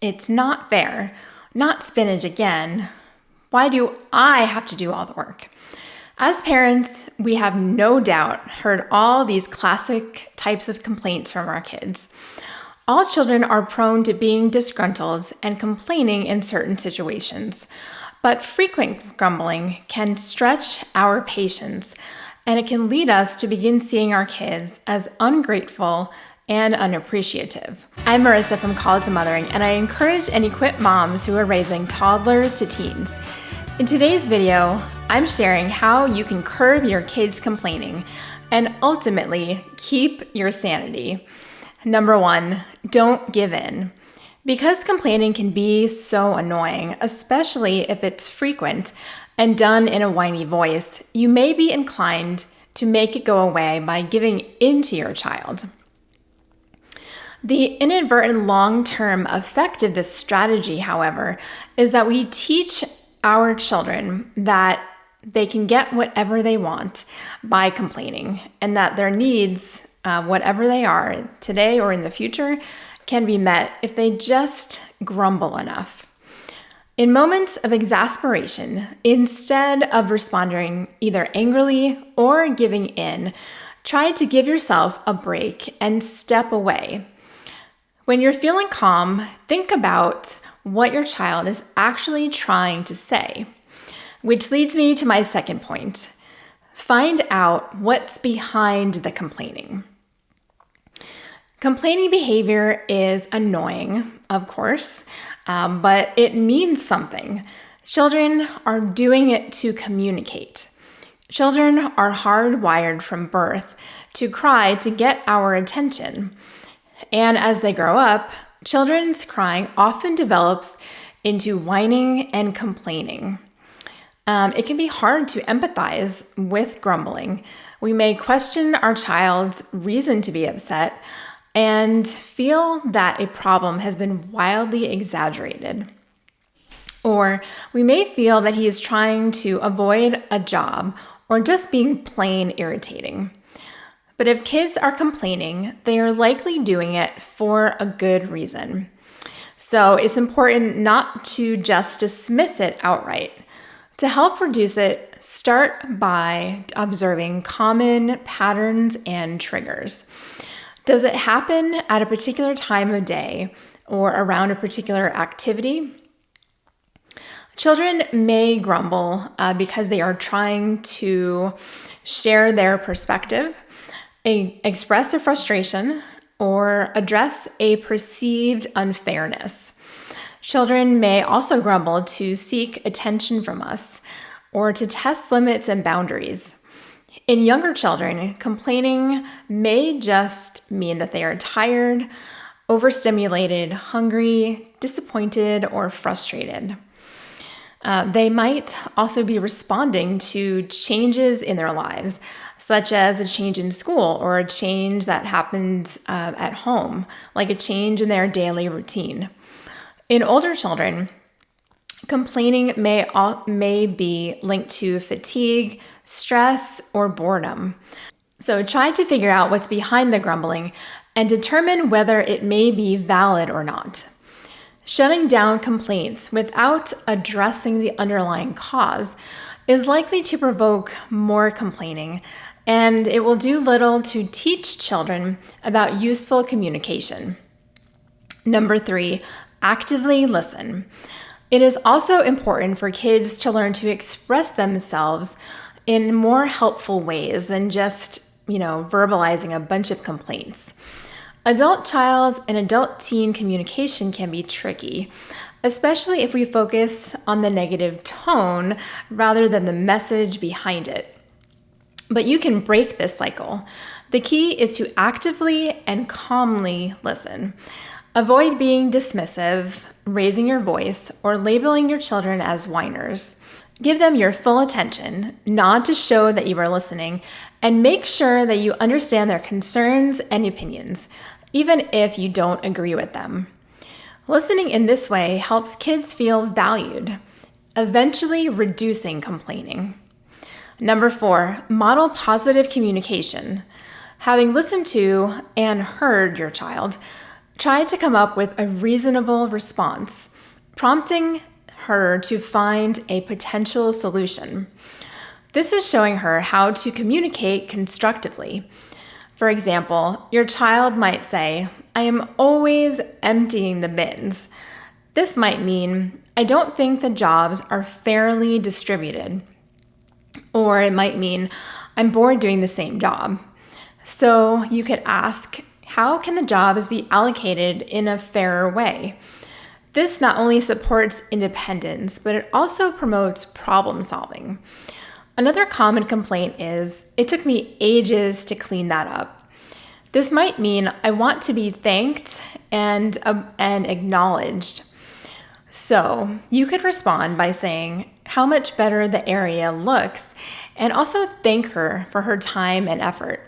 It's not fair. Not spinach again. Why do I have to do all the work? As parents, we have no doubt heard all these classic types of complaints from our kids. All children are prone to being disgruntled and complaining in certain situations, but frequent grumbling can stretch our patience, and it can lead us to begin seeing our kids as ungrateful and unappreciative. I'm Marisa from College to Mothering, and I encourage and equip moms who are raising toddlers to teens. In today's video, I'm sharing how you can curb your kids' complaining and ultimately keep your sanity. Number 1, don't give in. Because complaining can be so annoying, especially if it's frequent and done in a whiny voice, you may be inclined to make it go away by giving in to your child. The inadvertent long-term effect of this strategy, however, is that we teach our children that they can get whatever they want by complaining, and that their needs, whatever they are, today or in the future, can be met if they just grumble enough. In moments of exasperation, instead of responding either angrily or giving in, try to give yourself a break and step away. When you're feeling calm, think about what your child is actually trying to say, which leads me to my second point. Find out what's behind the complaining. Complaining behavior is annoying, of course, but it means something. Children are doing it to communicate. Children are hardwired from birth to cry to get our attention. And as they grow up, children's crying often develops into whining and complaining. It can be hard to empathize with grumbling. We may question our child's reason to be upset and feel that a problem has been wildly exaggerated. Or we may feel that he is trying to avoid a job or just being plain irritating. But if kids are complaining, they are likely doing it for a good reason. So it's important not to just dismiss it outright. To help reduce it, start by observing common patterns and triggers. Does it happen at a particular time of day or around a particular activity? Children may grumble because they are trying to share their perspective, express their frustration, or address a perceived unfairness. Children may also grumble to seek attention from us or to test limits and boundaries. In younger children, complaining may just mean that they are tired, overstimulated, hungry, disappointed, or frustrated. They might also be responding to changes in their lives, such as a change in school or a change that happened at home, like a change in their daily routine. In older children, complaining may be linked to fatigue, stress, or boredom. So try to figure out what's behind the grumbling and determine whether it may be valid or not. Shutting down complaints without addressing the underlying cause is likely to provoke more complaining, and it will do little to teach children about useful communication. Number 3, actively listen. It is also important for kids to learn to express themselves in more helpful ways than just, verbalizing a bunch of complaints. Adult-child and adult-teen communication can be tricky, especially if we focus on the negative tone rather than the message behind it. But you can break this cycle. The key is to actively and calmly listen. Avoid being dismissive, raising your voice, or labeling your children as whiners. Give them your full attention, nod to show that you are listening, and make sure that you understand their concerns and opinions, even if you don't agree with them. Listening in this way helps kids feel valued, eventually reducing complaining. Number 4, model positive communication. Having listened to and heard your child, Try to come up with a reasonable response, prompting her to find a potential solution. This is showing her how to communicate constructively. For example, your child might say, "I am always emptying the bins." This might mean, "I don't think the jobs are fairly distributed." Or it might mean, "I'm bored doing the same job." So you could ask, how can the jobs be allocated in a fairer way? This not only supports independence, but it also promotes problem solving. Another common complaint is, "It took me ages to clean that up." This might mean, "I want to be thanked and acknowledged." So you could respond by saying how much better the area looks and also thank her for her time and effort.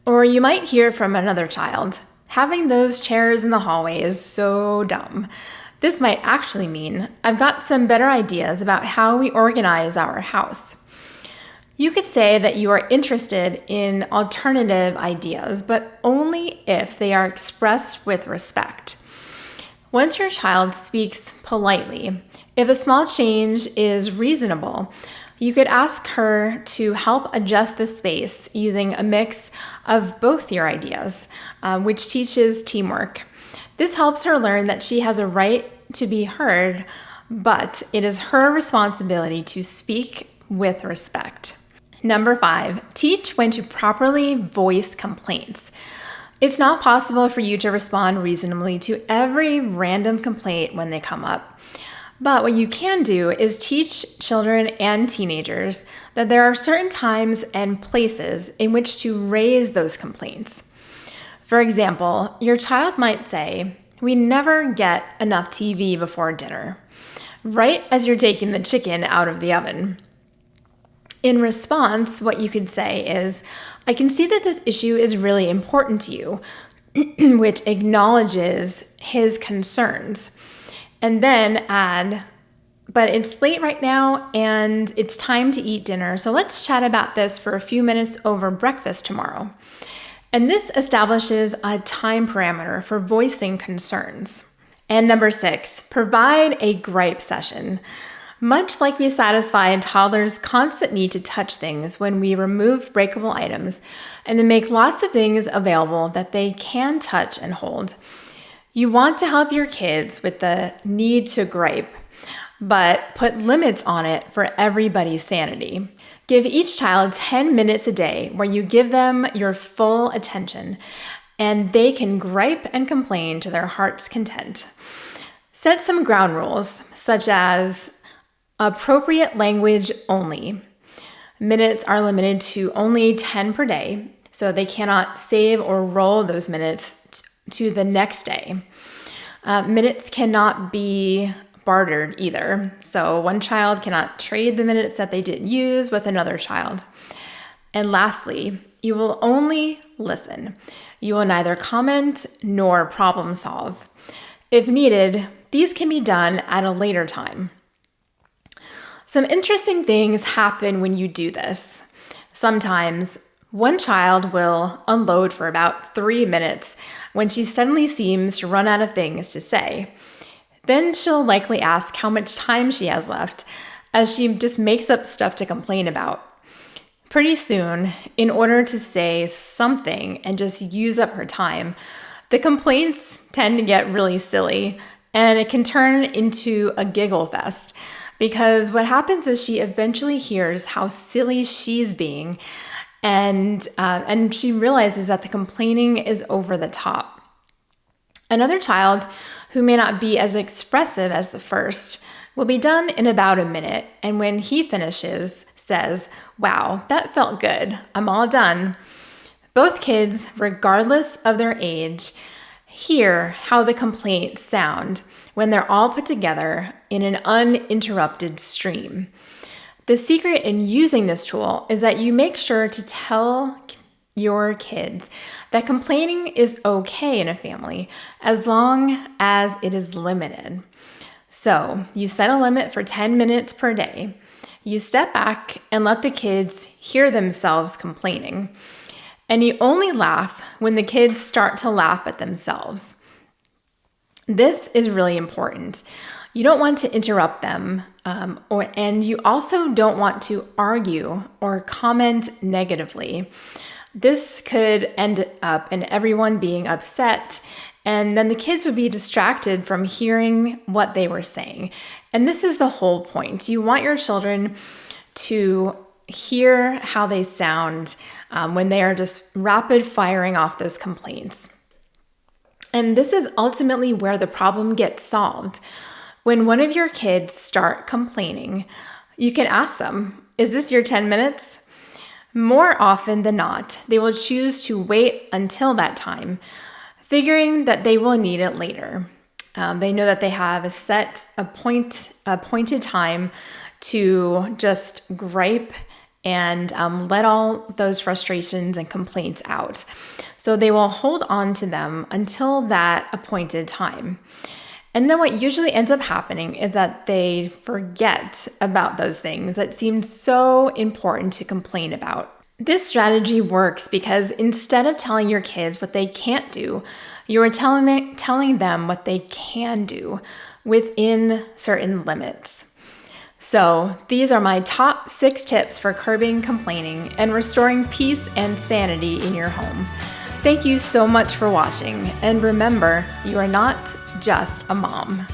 Or you might hear from another child, "Having those chairs in the hallway is so dumb." This might actually mean, "I've got some better ideas about how we organize our house." You could say that you are interested in alternative ideas, but only if they are expressed with respect. Once your child speaks politely, if a small change is reasonable, you could ask her to help adjust the space using a mix of both your ideas, which teaches teamwork. This helps her learn that she has a right to be heard, but it is her responsibility to speak with respect. Number 5, teach when to properly voice complaints. It's not possible for you to respond reasonably to every random complaint when they come up. But what you can do is teach children and teenagers that there are certain times and places in which to raise those complaints. For example, your child might say, "We never get enough TV before dinner," right as you're taking the chicken out of the oven. In response, what you could say is, "I can see that this issue is really important to you," which acknowledges his concerns. And then add, "But it's late right now and it's time to eat dinner, so let's chat about this for a few minutes over breakfast tomorrow." And this establishes a time parameter for voicing concerns. And number 6, provide a gripe session. Much like we satisfy a toddler's constant need to touch things when we remove breakable items and then make lots of things available that they can touch and hold, you want to help your kids with the need to gripe, but put limits on it for everybody's sanity. Give each child 10 minutes a day where you give them your full attention and they can gripe and complain to their heart's content. Set some ground rules, such as appropriate language only. Minutes are limited to only 10 per day, so they cannot save or roll those minutes to the next day. Minutes cannot be bartered either, so one child cannot trade the minutes that they didn't use with another child. And lastly, you will only listen. You will neither comment nor problem solve. If needed, these can be done at a later time. Some interesting things happen when you do this. Sometimes one child will unload for about 3 minutes when she suddenly seems to run out of things to say. Then she'll likely ask how much time she has left, as she just makes up stuff to complain about. Pretty soon, in order to say something and just use up her time, the complaints tend to get really silly, and it can turn into a giggle fest, because what happens is she eventually hears how silly she's being, and she realizes that the complaining is over the top. Another child who may not be as expressive as the first will be done in about a minute, and when he finishes, says, "Wow, that felt good. I'm all done." Both kids, regardless of their age, hear how the complaints sound when they're all put together in an uninterrupted stream. The secret in using this tool is that you make sure to tell your kids that complaining is okay in a family as long as it is limited. So you set a limit for 10 minutes per day. You step back and let the kids hear themselves complaining. And you only laugh when the kids start to laugh at themselves. This is really important. You don't want to interrupt them, and you also don't want to argue or comment negatively. This could end up in everyone being upset, and then the kids would be distracted from hearing what they were saying. And this is the whole point. You want your children to hear how they sound when they are just rapid firing off those complaints. And this is ultimately where the problem gets solved. When one of your kids start complaining, you can ask them, "Is this your 10 minutes?" More often than not, they will choose to wait until that time, figuring that they will need it later. They know that they have appointed time to just gripe and let all those frustrations and complaints out. So they will hold on to them until that appointed time. And then what usually ends up happening is that they forget about those things that seem so important to complain about. This strategy works because instead of telling your kids what they can't do, you are telling them what they can do within certain limits. So these are my top 6 tips for curbing complaining and restoring peace and sanity in your home. Thank you so much for watching, and remember, you are not just a mom.